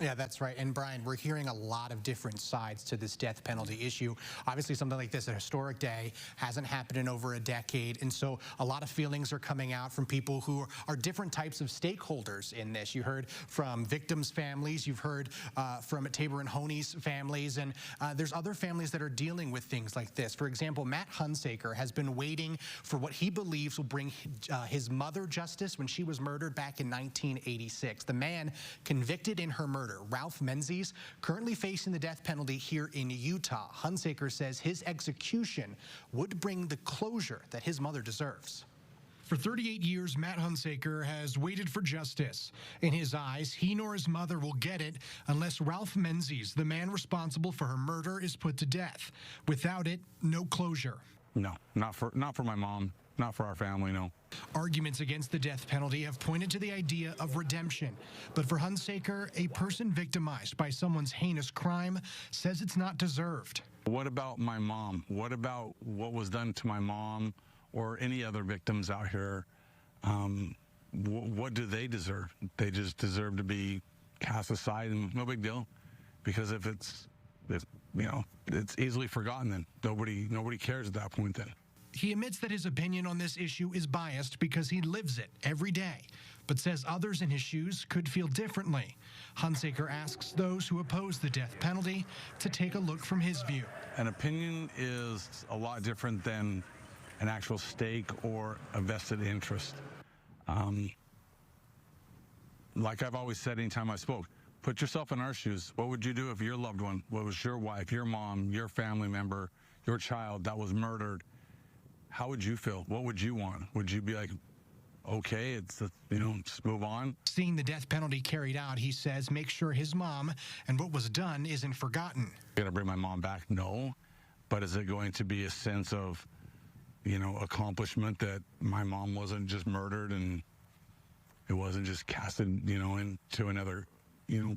Yeah, that's right. And Brian, we're hearing a lot of different sides to this death penalty issue. Obviously, something like this, a historic day, hasn't happened in over a decade. And so a lot of feelings are coming out from people who are different types of stakeholders in this. You heard from victims' families. You've heard from Tabor and Honey's families. And there's other families that are dealing with things like this. For example, Matt Hunsaker has been waiting for what he believes will bring his mother justice when she was murdered back in 1986. The man convicted in her murder, Ralph Menzies, currently facing the death penalty here in Utah. Hunsaker says his execution would bring the closure that his mother deserves. For 38 years, Matt Hunsaker has waited for justice. In his eyes, he nor his mother will get it unless Ralph Menzies, the man responsible for her murder, is put to death. Without it, no closure. No, not for my mom, not for our family, no. Arguments against the death penalty have pointed to the idea of redemption. But for Hunsaker, a person victimized by someone's heinous crime says it's not deserved. What about my mom? What about what was done to my mom or any other victims out here? What do they deserve? They just deserve to be cast aside, and no big deal. Because if it's easily forgotten, then nobody cares at that point then. He admits that his opinion on this issue is biased because he lives it every day, but says others in his shoes could feel differently. Hunsaker asks those who oppose the death penalty to take a look from his view. An opinion is a lot different than an actual stake or a vested interest. Like I've always said anytime I spoke, put yourself in our shoes. What would you do if your loved one, what was your wife, your mom, your family member, your child that was murdered? How would you feel? What would you want? Would you be like, okay, just move on? Seeing the death penalty carried out, he says, make sure his mom and what was done isn't forgotten. Gonna bring my mom back? No. But is it going to be a sense of, accomplishment that my mom wasn't just murdered and it wasn't just casted, into another,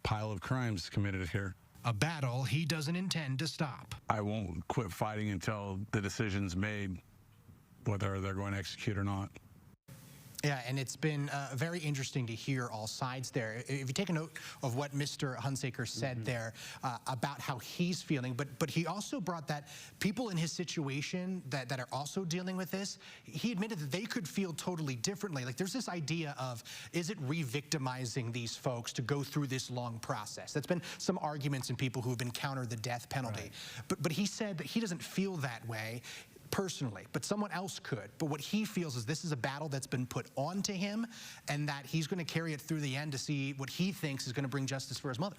pile of crimes committed here? A battle he doesn't intend to stop. I won't quit fighting until the decision's made, whether they're going to execute or not. Yeah, and it's been very interesting to hear all sides there. If you take a note of what Mr. Hunsaker said there about how he's feeling, but he also brought that people in his situation that are also dealing with this, he admitted that they could feel totally differently. Like there's this idea of, is it re-victimizing these folks to go through this long process? That's been some arguments in people who've encountered the death penalty. Right. But he said that he doesn't feel that way personally, but someone else could. But what he feels is this is a battle that's been put onto him and that he's going to carry it through the end to see what he thinks is going to bring justice for his mother.